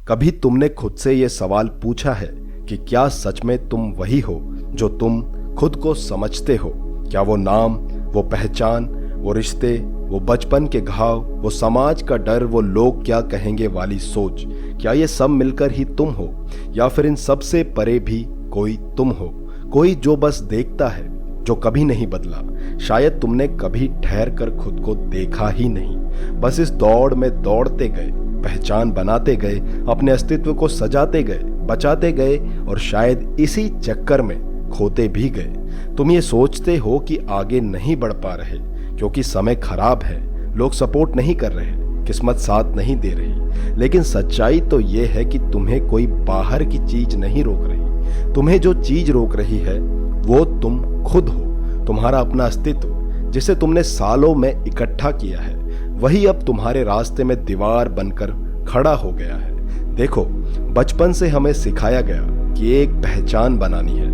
कभी तुमने खुद से ये सवाल पूछा है कि क्या सच में तुम वही हो जो तुम खुद को समझते हो? क्या वो नाम, वो पहचान, वो रिश्ते, वो बचपन के घाव, वो समाज का डर, वो लोग क्या कहेंगे वाली सोच, क्या ये सब मिलकर ही तुम हो? या फिर इन सब से परे भी कोई तुम हो, कोई जो बस देखता है, जो कभी नहीं बदला? शायद तुमने कभी ठहर कर खुद को देखा ही नहीं, बस इस दौड़ में दौड़ते गए, पहचान बनाते गए, अपने अस्तित्व को सजाते गए, बचाते गए और शायद इसी चक्कर में खोते भी गए। तुम ये सोचते हो कि आगे नहीं बढ़ पा रहे क्योंकि समय खराब है, लोग सपोर्ट नहीं कर रहे, किस्मत साथ नहीं दे रही। लेकिन सच्चाई तो ये है कि तुम्हें कोई बाहर की चीज नहीं रोक रही। तुम्हें जो चीज रोक रही है वो तुम खुद हो। तुम्हारा अपना अस्तित्व जिसे तुमने सालों में इकट्ठा किया है, वही अब तुम्हारे रास्ते में दीवार बनकर खड़ा हो गया है। देखो, बचपन से हमें सिखाया गया कि एक पहचान बनानी है,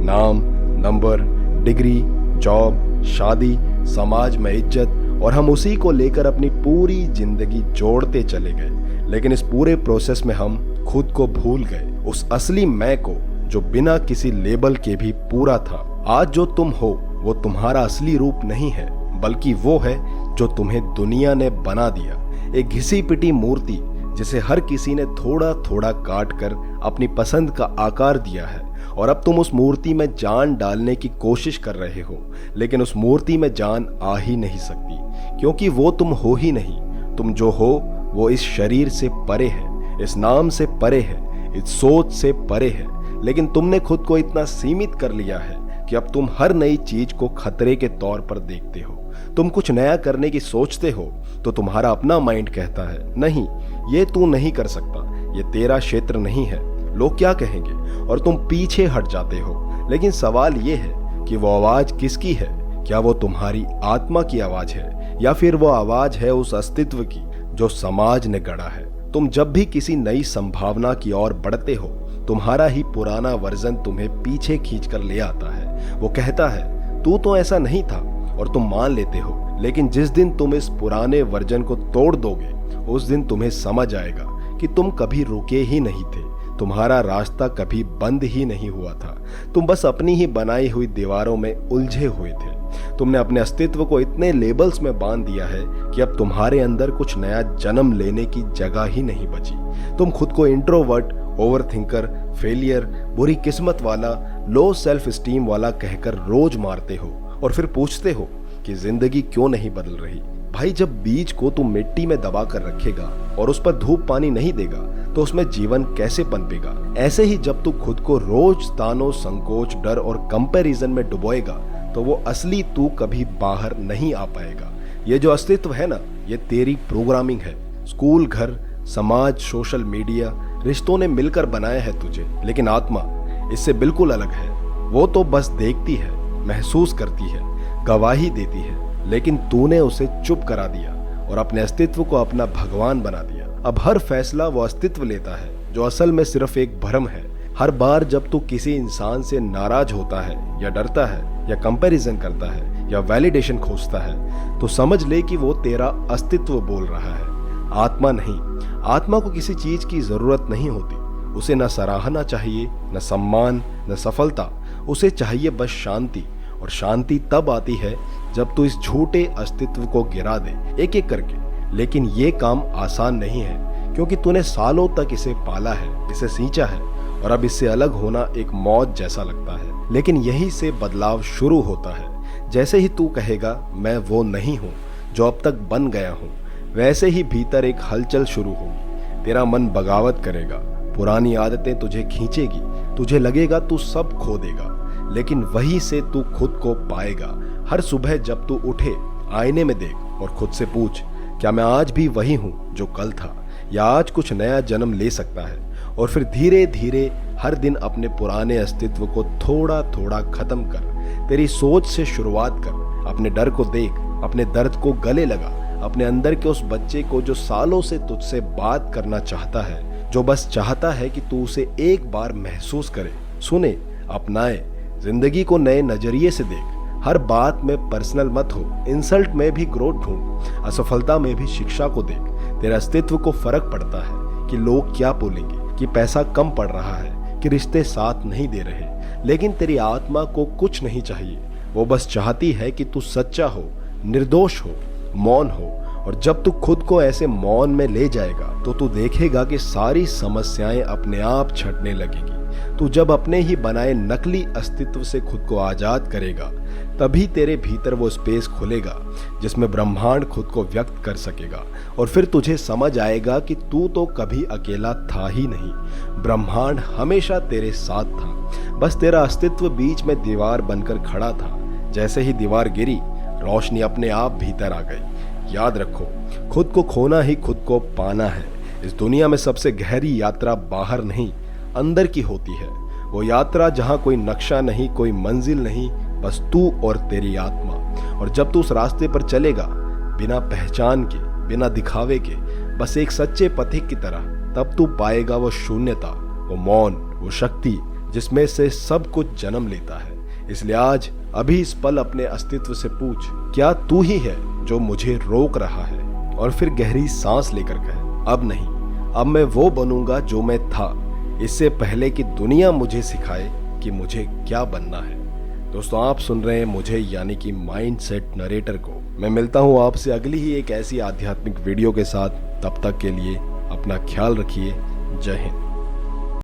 नाम, नंबर, डिग्री, जॉब, शादी, समाज में इज्जत, और हम उसी को लेकर अपनी पूरी जिंदगी जोड़ते चले गए। लेकिन इस पूरे प्रोसेस में हम खुद को भूल गए, उस असली मैं को जो बिना किसी लेबल के भी पूरा था। आज जो तुम हो वो तुम्हारा असली रूप नहीं है, बल्कि वो है जो तुम्हें दुनिया ने बना दिया। एक घिसी पिटी मूर्ति जिसे हर किसी ने थोड़ा थोड़ा काट कर अपनी पसंद का आकार दिया है, और अब तुम उस मूर्ति में जान डालने की कोशिश कर रहे हो। लेकिन उस मूर्ति में जान आ ही नहीं सकती, क्योंकि वो तुम हो ही नहीं। तुम जो हो वो इस शरीर से परे है, इस नाम से परे है, इस सोच से परे है। लेकिन तुमने खुद को इतना सीमित कर लिया है कि अब तुम हर नई चीज को खतरे के तौर पर देखते हो। तुम कुछ नया करने की सोचते हो तो तुम्हारा अपना माइंड कहता है, नहीं, ये तू नहीं कर सकता, ये तेरा क्षेत्र नहीं है, लोग क्या कहेंगे, और तुम पीछे हट जाते हो। लेकिन सवाल ये है कि वो आवाज किसकी है? क्या वो तुम्हारी आत्मा की आवाज है, या फिर वो आवाज है उस अस्तित्व की जो समाज ने गढ़ा है? तुम जब भी किसी नई संभावना की ओर बढ़ते हो, तुम्हारा ही पुराना वर्जन तुम्हें पीछे खींच कर ले आता है। वो कहता है, तू तो ऐसा नहीं था, और तुम मान लेते हो। लेकिन जिस दिन तुम इस पुराने वर्जन को तोड़ दोगे, उस दिन तुम्हें समझ आएगा कि तुम कभी रुके ही नहीं थे, तुम्हारा रास्ता कभी बंद ही नहीं हुआ था। तुम बस अपनी ही बनाई हुई दीवारों में उलझे हुए थे। तुमने अपने अस्तित्व को इतने लेबल्स में बांध दिया है कि अब तुम्हारे अंदर कुछ नया जन्म लेने की जगह ही नहीं बची। तुम खुद को इंट्रोवर्ट, ओवरथिंकर, फेलियर, बुरी किस्मत वाला, लो सेल्फ स्टीम वाला कहकर रोज मारते हो, और फिर पूछते हो कि जिंदगी क्यों नहीं बदल रही। भाई, जब बीज को तू मिट्टी में दबा कर रखेगा और उस पर धूप पानी नहीं देगा तो उसमें जीवन कैसे पनपेगा? ऐसे ही जब तू खुद को रोज तानों, संकोच, डर और कंपैरिजन में डुबोएगा तो वो असली तू कभी बाहर नहीं आ पाएगा। ये जो अस्तित्व है ना, ये तेरी प्रोग्रामिंग है। स्कूल, घर, समाज, सोशल मीडिया, रिश्तों ने मिलकर बनाया है तुझे। लेकिन आत्मा इससे बिल्कुल अलग है। वो तो बस देखती है, महसूस करती है, गवाही देती है, लेकिन तूने उसे चुप करा दिया और अपने अस्तित्व को अपना भगवान बना दिया। अब हर फैसला वो अस्तित्व लेता है जो असल में सिर्फ एक भ्रम है। हर बार जब तू किसी इंसान से नाराज होता है, या डरता है, या कंपैरिजन करता है, या वैलिडेशन खोजता है, तो समझ ले कि वो तेरा अस्तित्व बोल रहा है, आत्मा नहीं। आत्मा को किसी चीज की जरूरत नहीं होती। उसे न सराहना चाहिए, न सम्मान, न सफलता। उसे चाहिए बस शांति, और शांति तब आती है जब तू इस झूठे अस्तित्व को गिरा दे, एक एक करके। लेकिन ये काम आसान नहीं है, क्योंकि तूने सालों तक इसे पाला है, इसे सींचा है, और अब इससे अलग होना एक मौत जैसा लगता है। लेकिन यही से बदलाव शुरू होता है। जैसे ही तू कहेगा, मैं वो नहीं हूँ जो अब तक बन गया हूँ, वैसे ही भीतर एक हलचल शुरू होगी। तेरा मन बगावत करेगा, पुरानी आदतें तुझे खींचेगी, तुझे लगेगा तू सब खो देगा। लेकिन वहीं से तू खुद को पाएगा। हर सुबह जब तू उठे, आईने में देख और खुद से पूछ, क्या मैं आज भी वही हूँ जो कल था, या आज कुछ नया जन्म ले सकता है? और फिर धीरे धीरे हर दिन अपने पुराने अस्तित्व को थोड़ा थोड़ा खत्म कर। तेरी सोच से शुरुआत कर। अपने डर को देख, अपने दर्द को गले लगा, अपने अंदर के उस बच्चे को जो सालों से तुझसे बात करना चाहता है, जो बस चाहता है कि तू उसे एक बार महसूस करे, सुने, अपनाए। जिंदगी को नए नजरिए से देख। हर बात में पर्सनल मत हो, इंसल्ट में भी ग्रोथ ढूंढ, असफलता में भी शिक्षा को देख। तेरे अस्तित्व को फर्क पड़ता है कि लोग क्या बोलेंगे, कि पैसा कम पड़ रहा है, कि रिश्ते साथ नहीं दे रहे। लेकिन तेरी आत्मा को कुछ नहीं चाहिए। वो बस चाहती है कि तू सच्चा हो, निर्दोष हो, मौन हो। और जब तू खुद को ऐसे मौन में ले जाएगा तो तू देखेगा कि सारी समस्याएं अपने आप छटने लगेगी। तू जब अपने ही बनाए नकली अस्तित्व से खुद को आजाद करेगा, तभी तेरे भीतर वो स्पेस खुलेगा जिसमें ब्रह्मांड खुद को व्यक्त कर सकेगा। और फिर तुझे समझ आएगा कि तू तो कभी अकेला था ही नहीं, ब्रह्मांड हमेशा तेरे साथ था। बस तेरा अस्तित्व बीच में दीवार बनकर खड़ा था। जैसे ही दीवार गिरी, रोशनी अपने आप भीतर आ गई। याद रखो, खुद को खोना ही खुद को पाना है। इस दुनिया में सबसे गहरी यात्रा बाहर नहीं, अंदर की होती है। वो यात्रा जहां कोई नक्शा नहीं, कोई मंजिल नहीं, बस तू और तेरी आत्मा। और जब तू उस रास्ते पर चलेगा, बिना पहचान के, बिना दिखावे के, बस एक सच्चे पथिक की तरह, तब तू पाएगा वो शून्यता, वो मौन, वो शक्ति जिसमें से सब कुछ जन्म लेता है। इसलिए आज अभी इस पल अपने अस्तित्व से पूछ, क्या तू ही है जो मुझे रोक रहा है? और फिर गहरी सांस लेकर कहे, अब नहीं, अब मैं वो बनूंगा जो मैं था, इससे पहले कि दुनिया मुझे सिखाए कि मुझे क्या बनना है। दोस्तों, आप सुन रहे हैं मुझे, यानी कि माइंडसेट नरेटर को। मैं मिलता हूं आपसे अगली ही एक ऐसी आध्यात्मिक वीडियो के साथ। तब तक के लिए अपना ख्याल रखिए। जय हिंद।